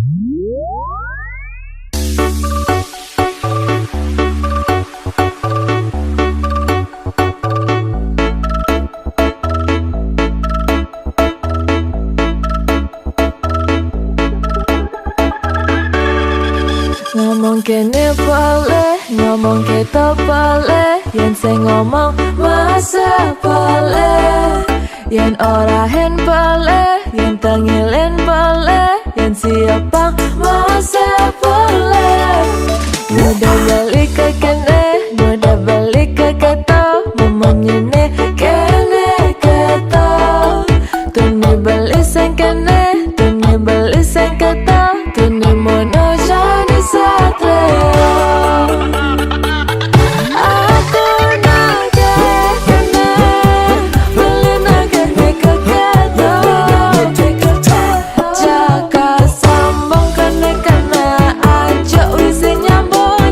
Ngomong kene boleh, ngomong keto boleh, yen sing ngomong masa boleh, yen ora hen boleh, yen tengilen boleh, yen siapa masa boleh. Mudah balik ke kene, mudah balik ke keto, ngomong nyene kene keto, tuni balik sing kene, tuni balik sing keto, tuni mono jadi satrio. Aku nagih kene, beli nagih ke keto, jaga sambung kene kene, aja wis nyambung.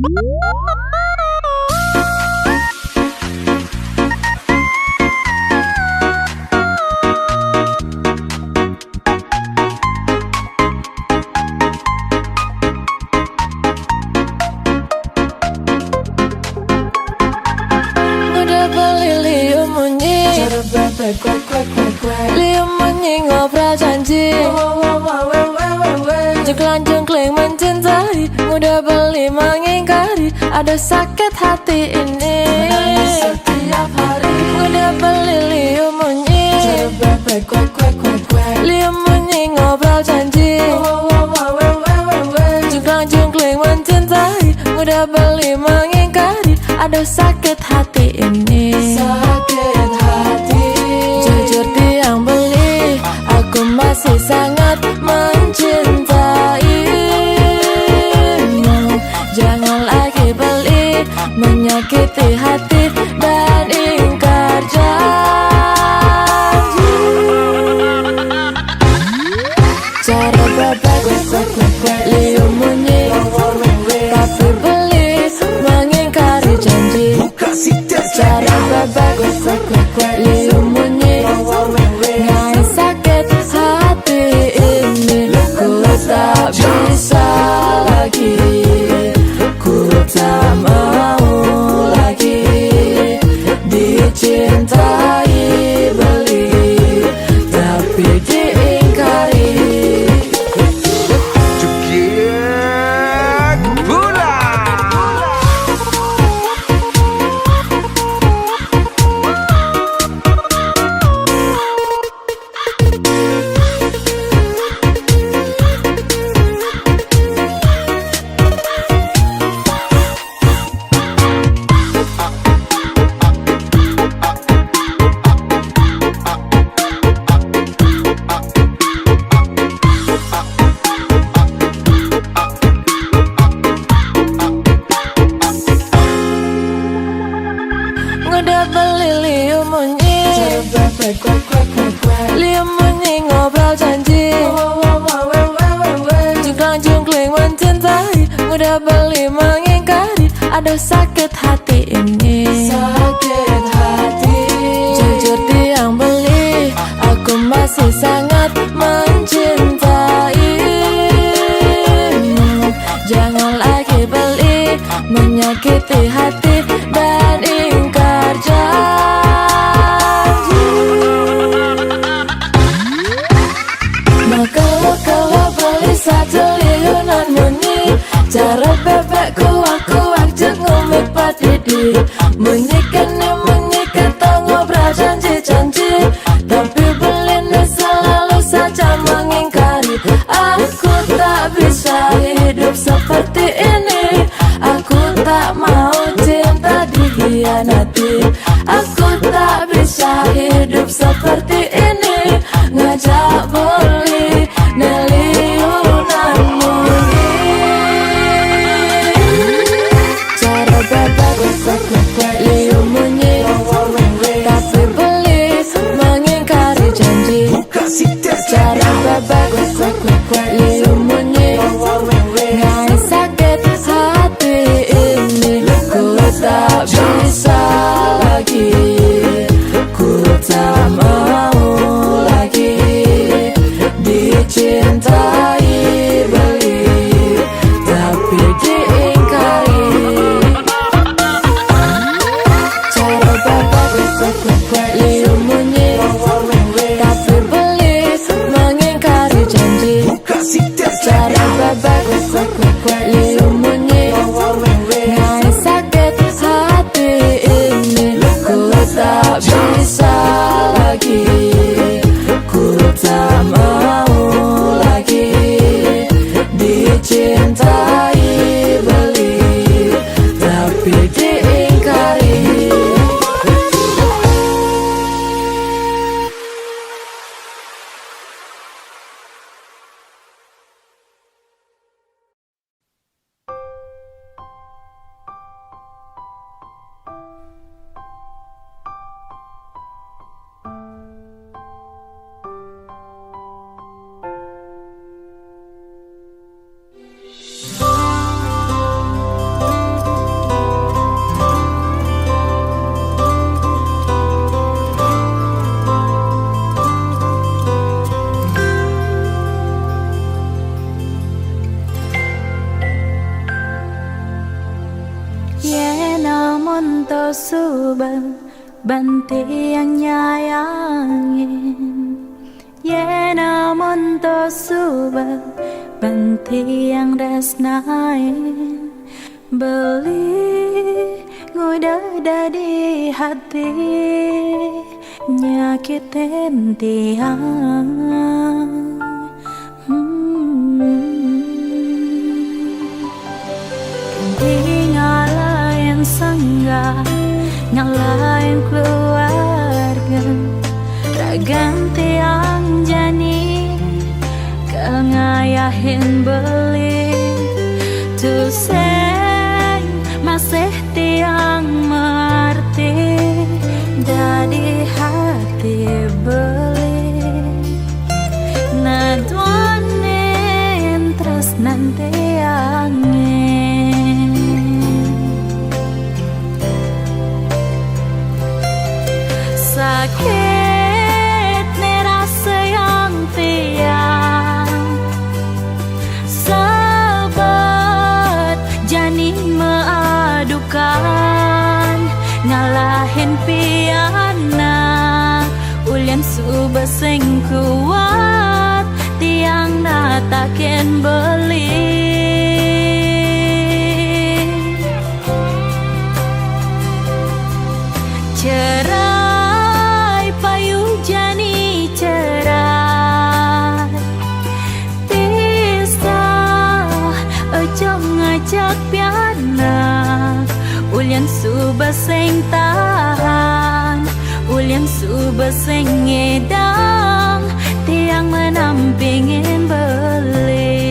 Liam munyi ngobrol janji, jengklang-jengkling mencintai, mudah beli mengingkari, ada sakit hati ini. Setiap hari mudah beli Liam munyi, Liam munyi ngobrol janji, jengklang-jengkling mencintai, mudah beli mengingkari, ada sakit hati ini. Sakit hati. Jujur tiang beli, aku masih sangat mencintaimu. Jangan lagi beli, menyakiti hati dan ingkar janji. Cara bebek, Liam munyi, tapi beli mengingkari janji. Cara bebek, Liam munyi, ngai sakit hati ini. Ku tak bisa lagi, ku tak mau lagi dicintai beli, tapi diingkari. Udah beli Liam munyi, Liam munyi ngobrol janji, jengklang-jengkling mencintai, mudah beli mengingkari, ada sakit hati ini. Sakit hati. Jujur tiang beli, aku masih sangat mencintaimu. Jangan lagi beli, menyakiti hati dan ingkar janji. Maka kalau beli satu liunan munyi, cara bebekku aku jenguk padidi. Munyikan tak ngobrol janji-janji, tapi beli selalu saja mengingkari. Aku tak bisa hidup seperti ini, aku tak mau cinta dikhianati. Aku tak bisa hidup seperti ini, ngajak beli neliunan munyi. Cara bebek, Liam munyi, tapi beli mengingkari janji. Cara bebek, Liam munyi, ngai sakit hati ini. Ku tak bisa lagi, ku tak mau lagi subang banti yang nyayangin. Ye namun to subang banti yang resnain. Beli ngudah di hati nyakitin tiang. Ngalahin sangga, ngalahin keluarga, raganti yang jani, kengayahin beli, tuseng masih tiang mengerti, dari hati beli, naduanin terus nanti angin. Sakit nih rasa yang tiang, sahabat jani mengadukan, ngalahin piana, ulian subaseng kuat, tiang natakin beli. Cerai payu jani cerai, pisah ojo ngajak piana, ulian subaseng tahan, ulian subaseng ngedang, tiang menampingin beli.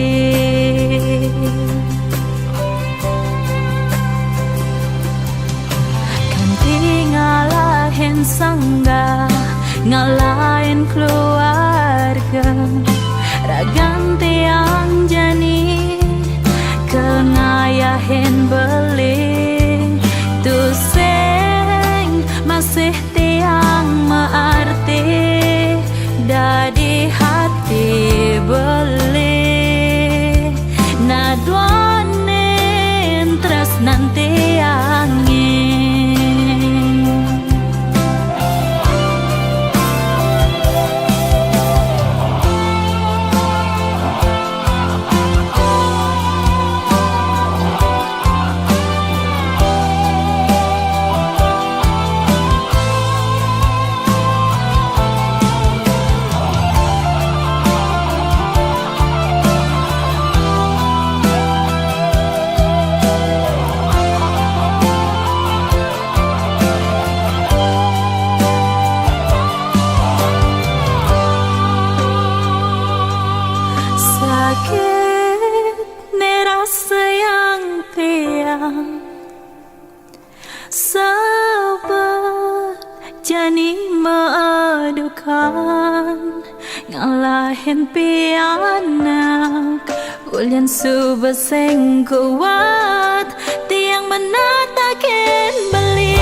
Ngalahin sangga, ngalahin keluarga, raganti yang jani, kengayahin beli, tuseng masih tiang mengerti, dari hati beli, naduanin terus nanti angin. Sakit nih rasa yang tiang, sahabat jani mengadukan, ngalahin piana, ulian subaseng kuat, tiang menatakin beli.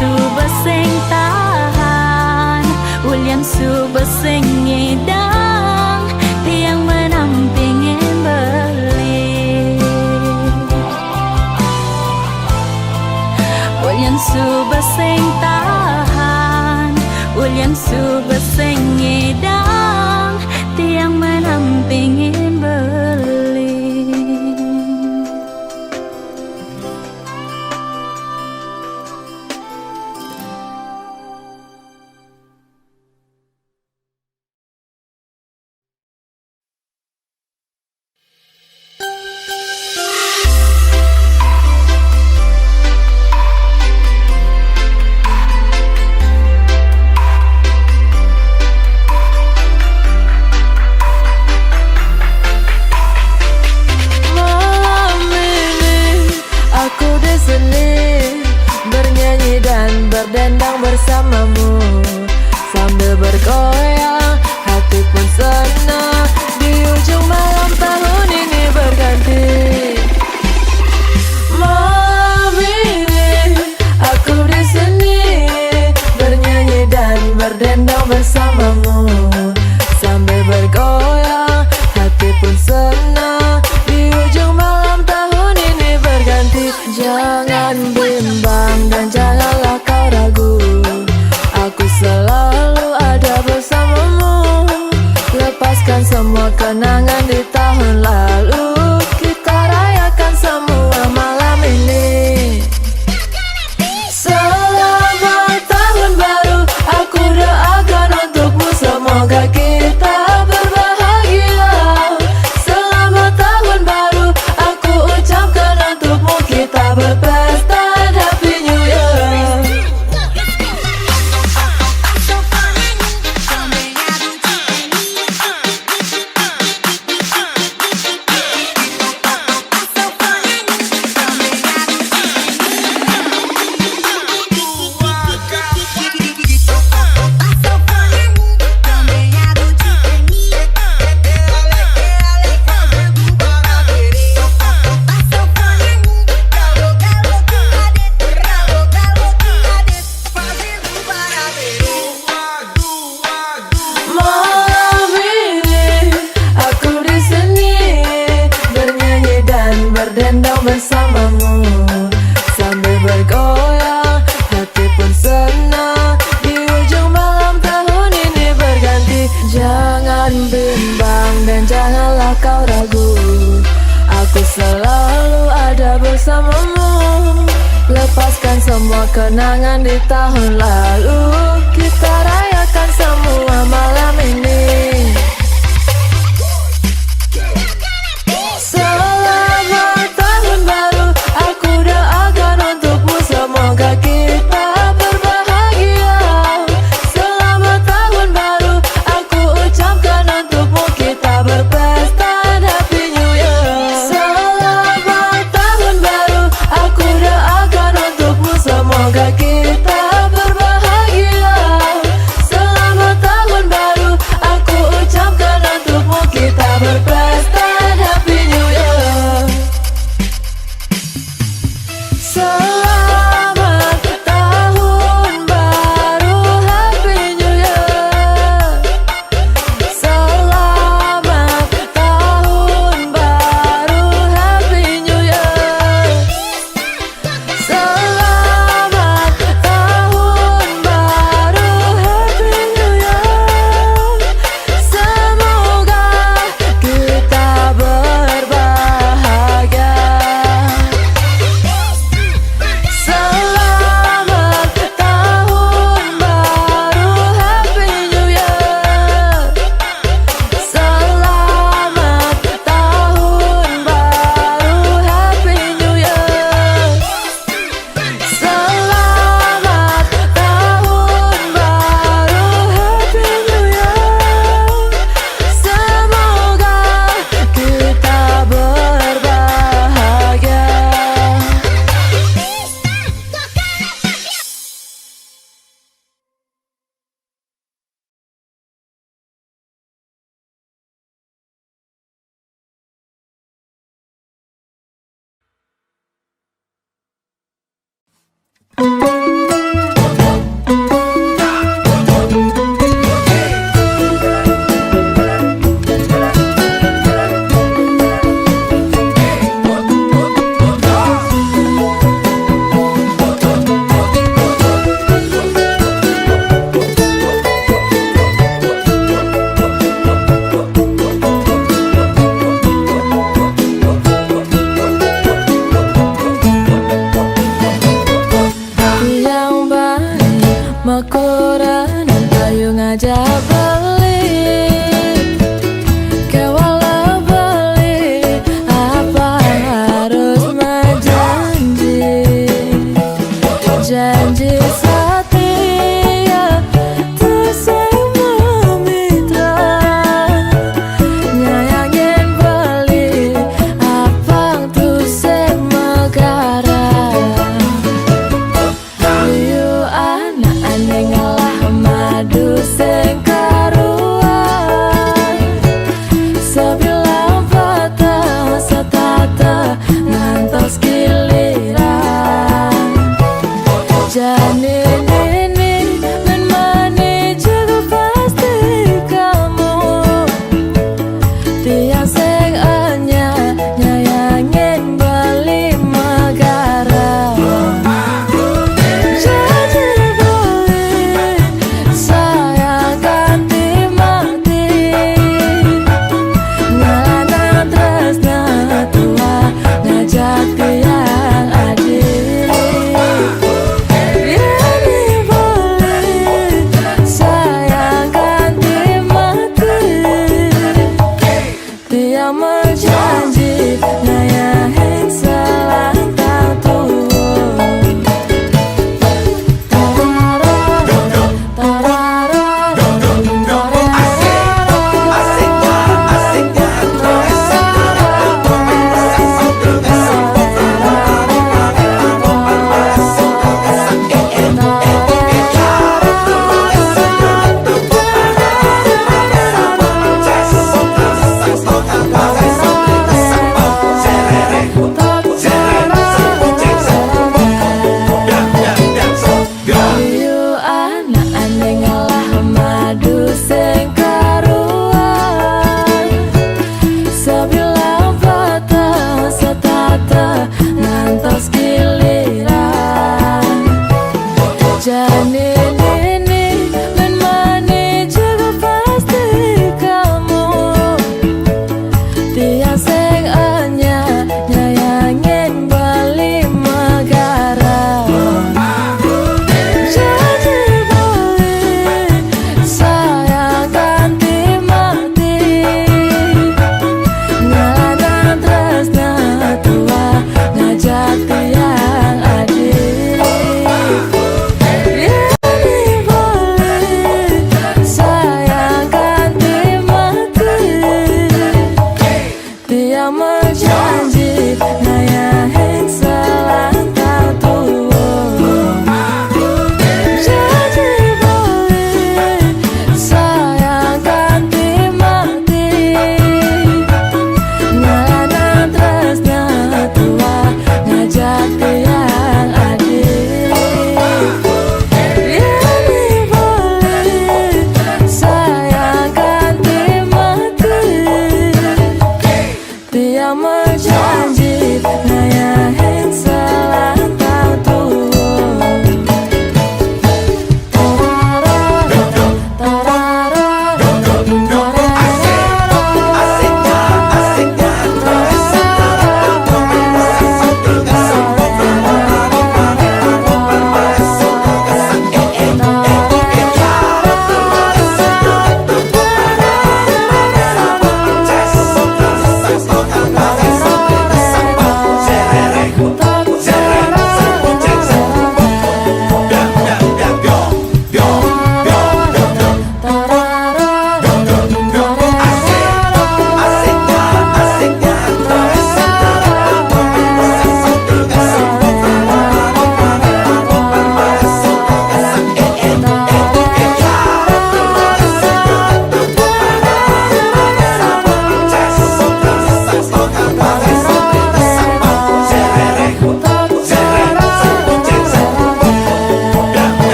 Subaseng tahan, ulian subaseng ngedang, tiang menampingin beli. Ulian subaseng tahan, ulian subaseng ngedang, tiang menampingin beli. Jangan bimbang dan janganlah kau ragu, aku selalu ada bersamamu. Lepaskan semua kenangan di tahun lalu, kita rayakan semua malam ini. Selamat tahun baru, aku doakan untukmu, semoga kita berbahagia. Selamat tahun baru, aku ucapkan untukmu, kita berpesta, Happy New Year. Malam ini aku di sini bernyanyi dan berdendang bersamamu, sambil bergoyang hati pun senang. Di ujung malam tahun ini berganti. Jangan bimbang dan janganlah kau ragu, aku selalu ada bersamamu. Lepaskan semua kenangan di tahun lalu, kita rayakan semua malam ini. Selamat tahun baru, aku doakan untukmu, semoga kita berbahagia. Selamat tahun baru, aku ucapkan untukmu, kita berpesta, Happy New Year. Selamat tahun baru, aku doakan untukmu, semoga kita berbahagia. Selamat tahun baru, aku ucapkan untukmu, kita berpesta, Happy New Year. Selamat tahun baru, Happy New Year. Selamat tahun baru, Happy New Year. Selamat tahun baru, Happy New Year. Semoga kita berbahagia. Selamat tahun baru, Happy New Year. Selamat tahun baru, Happy New Year. Selamat tahun baru, Happy New Year. Semoga kita berbahagia.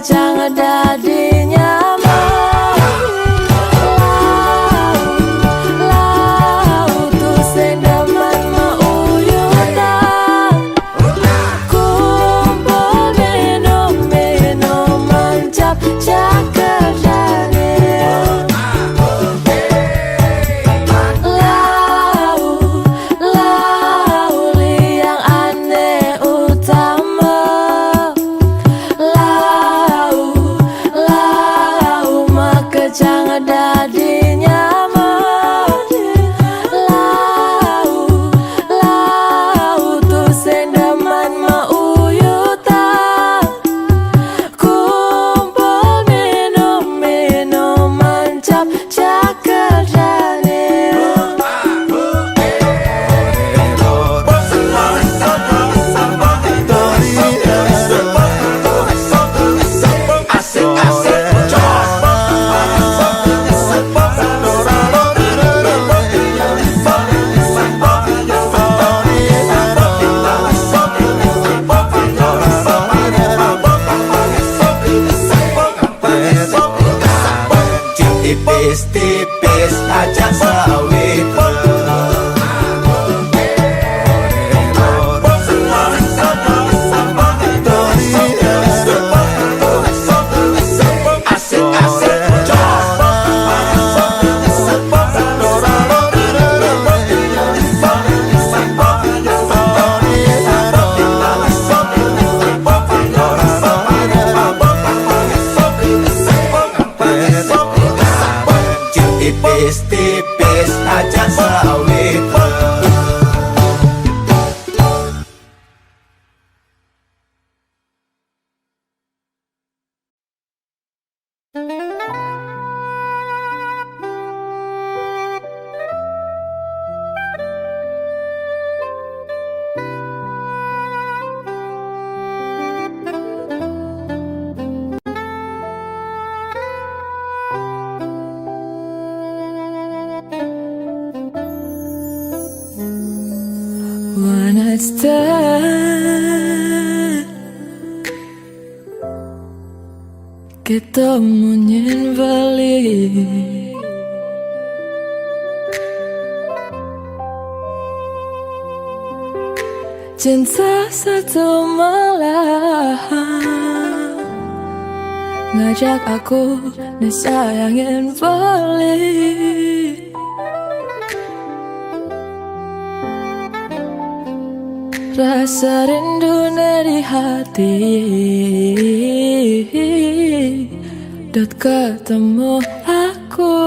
kejang dadi nyaman. Lau tu sing demen mauyutan, kumpul minum-minuman cap-cap kerjane. Lau liang aneh utama. Lau maka jangan dadi nyaman. Lau tu sing demen mauyutan, kumpul minum-minuman cap-cap kerjane. Tipis-tipis aja sawit. Tipis-tipis aja sawit. One night stand, kita munyin balik. Cinta satu malam ngajak aku disayangin balik. Rasa rindu dari hati dot ketemu aku.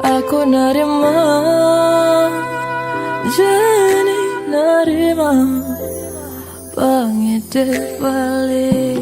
Aku nerima, jadi nerima pengedip balik.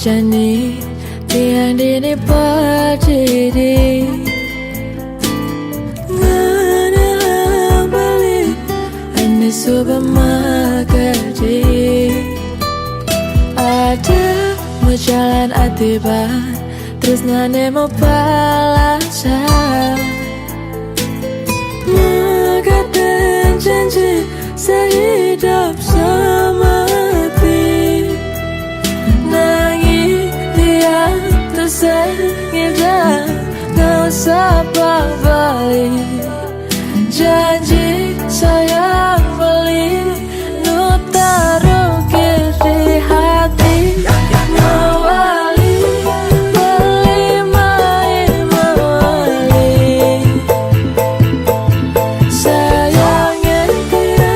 jani tiang dini berdiri nganang balik ane supermarket ada mau jalan atiban terus nane mau balasan mengatakan janji sehidup semati nangis dia tersengida gak usah balik janji sayang balik nu taruh di hati mewali beli main mewali sayangnya dia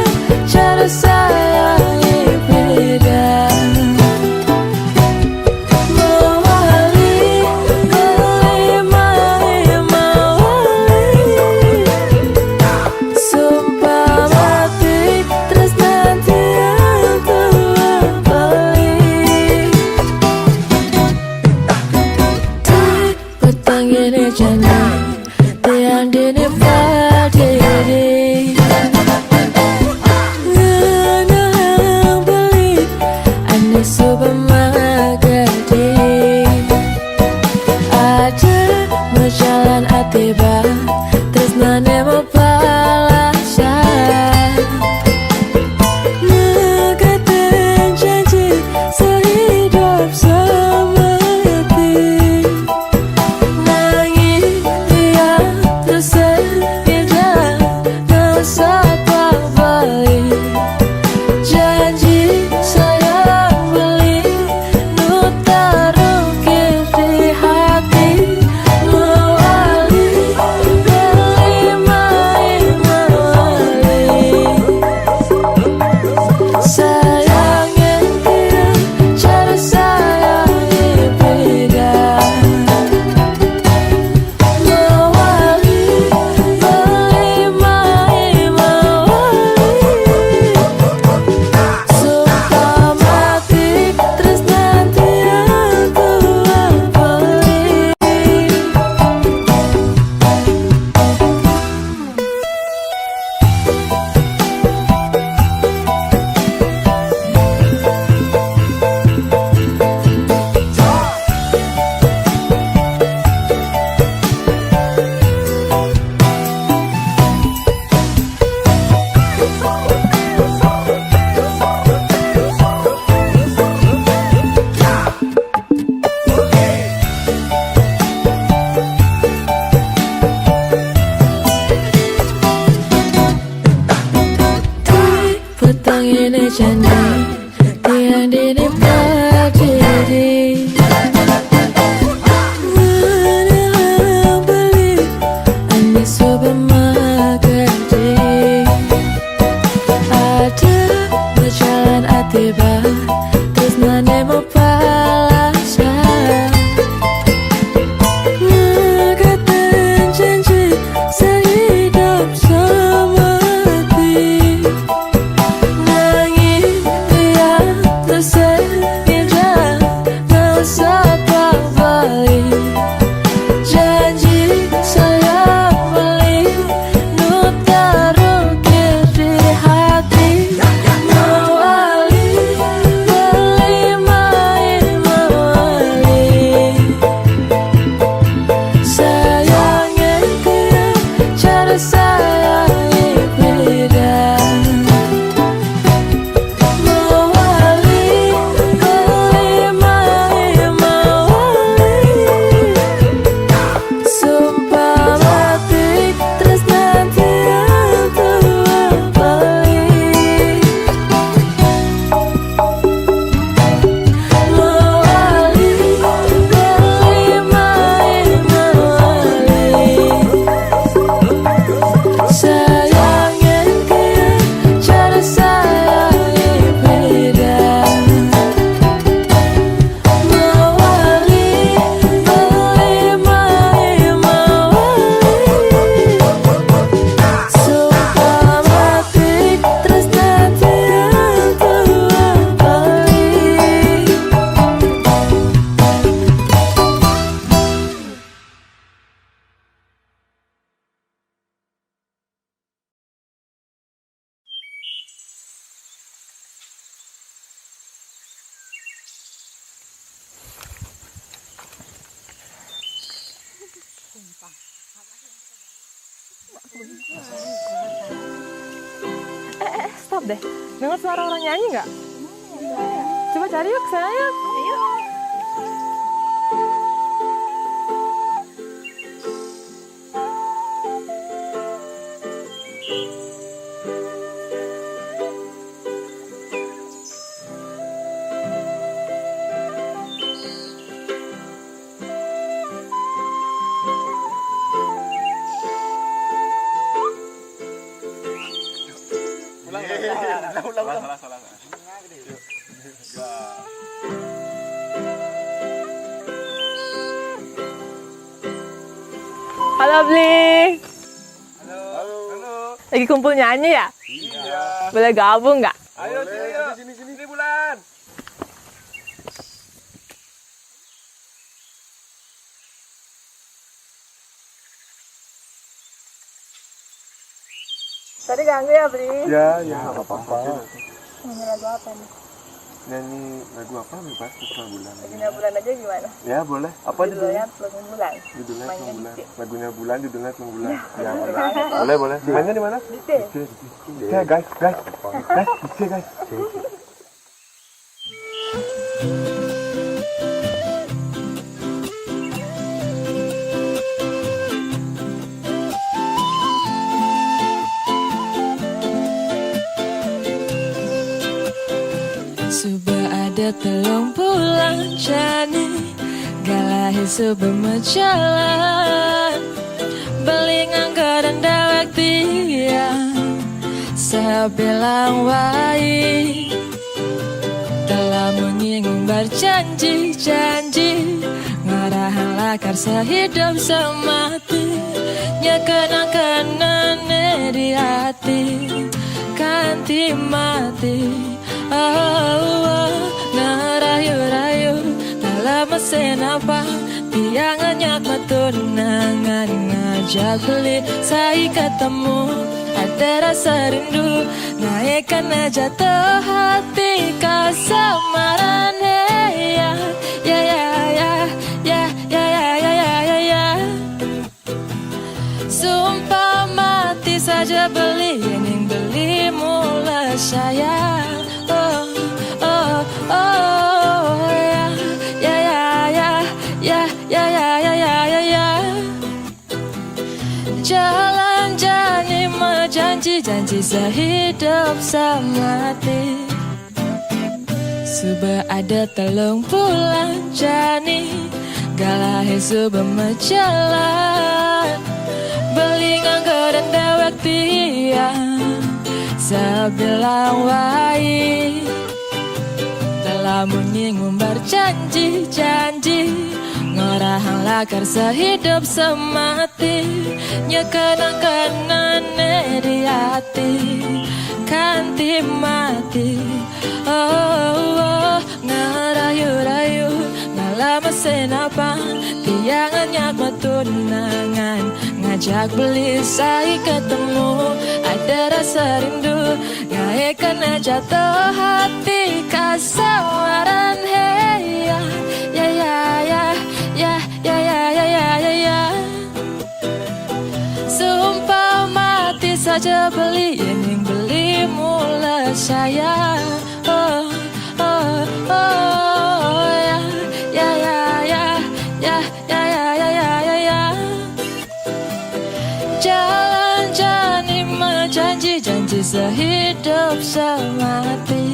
cara sayangi beda mewali beli main mewali sumpah mati terus nanti aku balik petang ini jani tiang dini berdiri nganang beli ane supermarket ada mau jalan atiba terus nane mau balasan mengatakan janji sehidup semati nangis dia tersengida gak usah balik janji sayang beli nu taruh di hati mewali beli main mewali sayangnya dia cara sayangi beda mewali beli main mewali sumpah mati terus nanti aku balik petang ini jani tiang dini berdiri nganang beli ane supermarket ada mau jalan atiba terus nane mau balasan mengatakan janji sehidup semati nangis Stop deh. Dengar suara orang nyanyi nggak? Coba cari yuk, kesana yuk. Ayo. Halo Bli. Halo. Lagi kumpul nyanyi ya? Iya. Boleh gabung nggak? Ayo sini Bulan. Tadi ganggu ya Bli? Ya, nggak apa-apa. Nyanyi lagu apa nih? Nyanyi lagu apa bebas terserah Bulan. Lagunya Bulan aja gimana? Ya boleh. Apa Judulnya judulnya? Pelung Bulan. Judulnya Mainnya Pelung Bulan. di C. Lagunya Bulan, judulnya Pelung Bulan. Ya boleh. Boleh. Mainnya di mana? Di C. Ya guys, di C guys. Sudah ada telung bulan jani Galahi sudah menjalan Beli nganggo dan dawak tiang Saya bilang wai Telah menyinggung berjanji-janji Ngarahan lakar sehidup semati Nyekenang-kenang di hati Kanti mati ngerayu-rayu dalam mesin apa tiangannya ketunangan ngajak beli saya ketemu ada rasa rindu naikkan aja tuh hati kasamaran ya ya ya ya ya ya ya ya ya ya ya sumpah mati saja beli yang beli mulai sayang Jalan jani janji sehidup semati Sudah ada telung bulan jani Galahi sudah menjalan Beli nganggo dan dawak tiang Sebilang wai Telah menyinggung berjanji-janji Ngorahang lakar sehidup semati Nyekenang-kenang di hati Kanti mati ngerayu-rayu Ngalah mesin apa Tiangannya ketunangan Ngajak beli saya ketemu Ada rasa rindu Ngaikan aja tuh hati Kasawaran hey ya ya ya ya ya ya ya ya ya ya Sumpah mati saja beli Yang beli mulai saya ya ya ya ya ya ya ya ya ya ya Jalan jani janji sehidup semati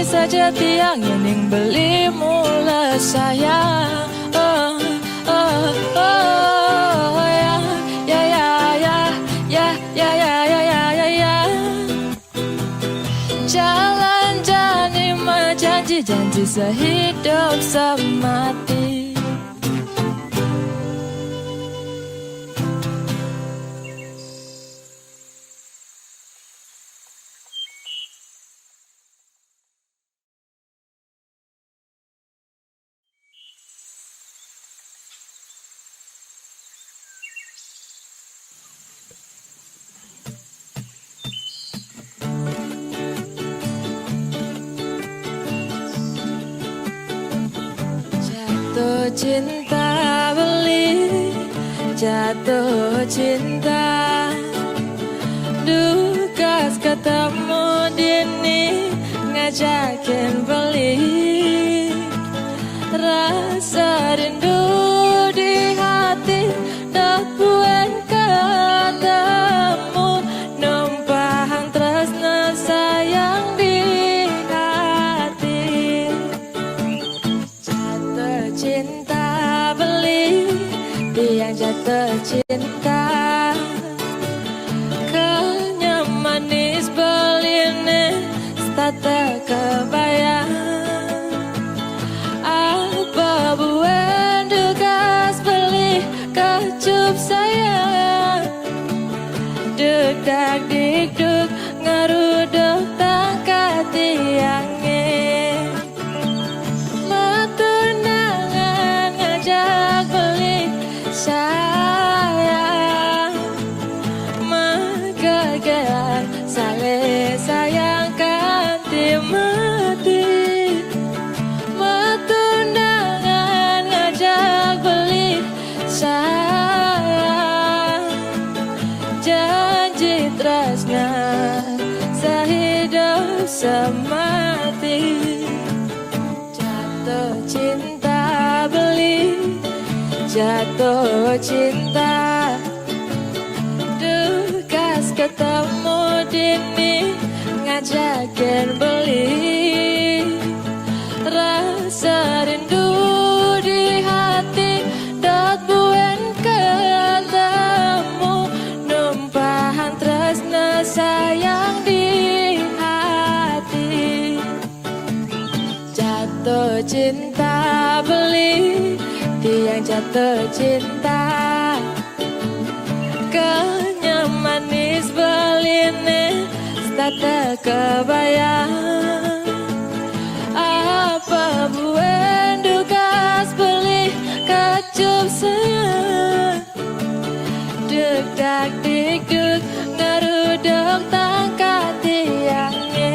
saja tiang yang beli mulai sayang ya ya ya ya ya ya ya ya ya ya Jalan jani janji sehidup semati Jatuh cinta beli, jatuh cinta, dukas ketemu dini ngajakin beli, rasa rindu di hati dak buat ketemu, numpang tresna sayang di hati. Jatuh cinta beli, tiang jatuh cinta, kenyam manis beline tata kebayang, apa buat dukas beli kecup sayang, deg dak dik duk ngeruduk tangkat tiangnya, matunangan ngajak beli sayang, magagean saling sayang kanti mati, matunangan ngajak beli sayang, janji tresna sehidup semati. Jatuh cinta beli, jatuh cinta, dukas ketemu dini ngajakin beli, rasa rindu di hati dot buen ketemu, numpahan tresna sayang di hati. Jatuh cinta beli, tiang jatuh cinta, kenyam manis beline tata kebayang, apa buat dukas beli kecup sayang, deg dak dik duk ngeruduk tangkat tiangnya,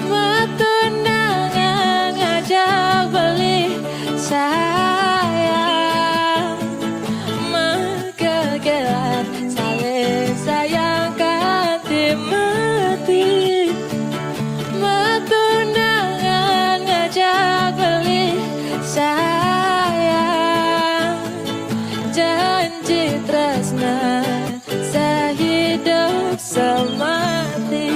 matunangan ngajak beli sayang, magagean saling sayang kanti mati, matunangan ngajak beli sayang, janji tresna sehidup semati.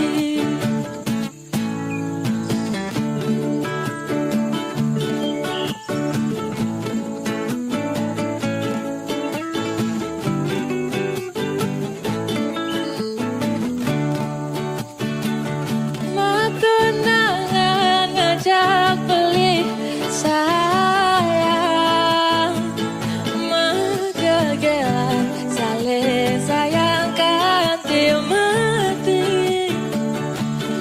Matunangan ngajak beli sayang, magagean saling sayang kanti mati,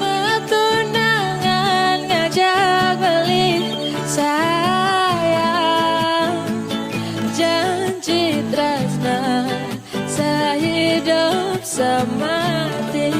matunangan ngajak beli sayang, janji tresna sehidup semati.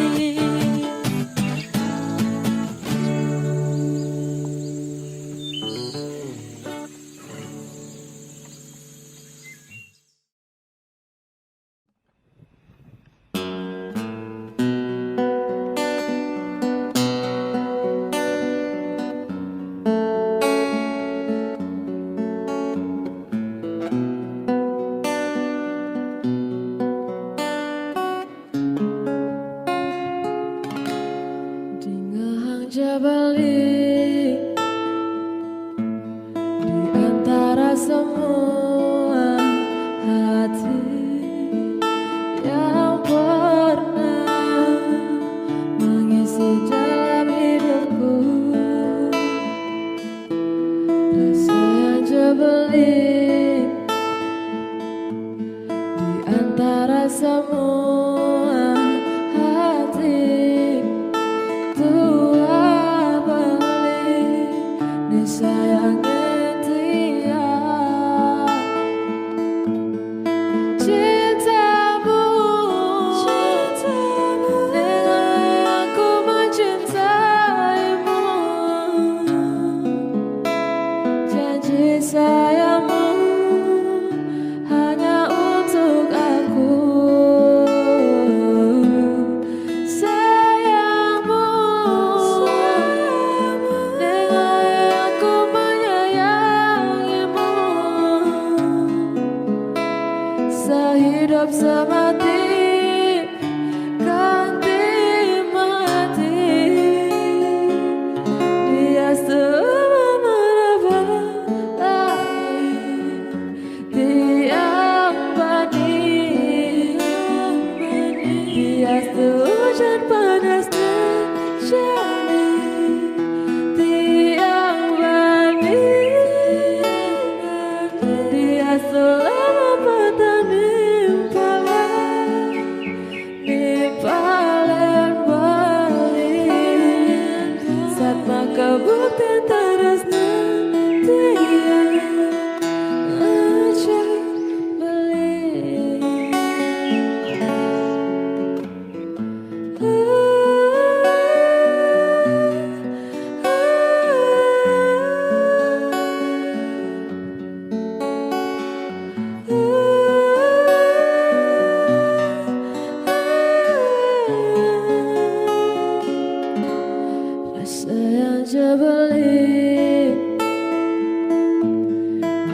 Jabali di antara semua hati yang pernah mengisi dalam hidupku, rasa yang jabali di antara semua hati tua. Rasa yang terbelit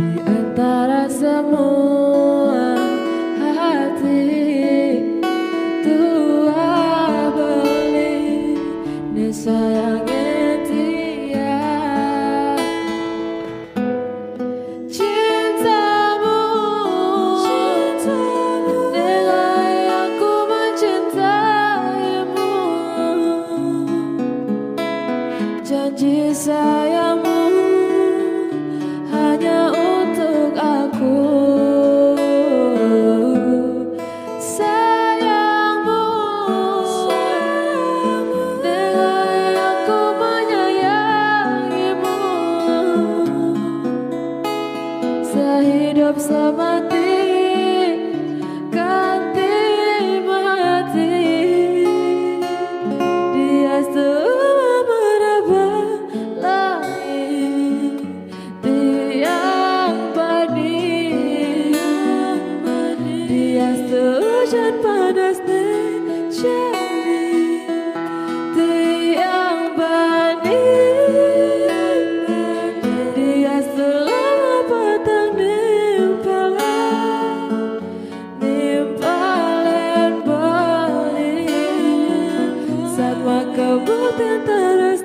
di antara semua hati tua beli nih sayangnya dia cintamu nilai aku mencintaimu janji sayangmu hanya untuk aku sayangmu nilai aku menyayangimu sehidup semati ganti mati dia semua berubah langit tiang badai dia hujan panas jadi tiang badai dia selama petang nimpalen balik sama kebutuhan terus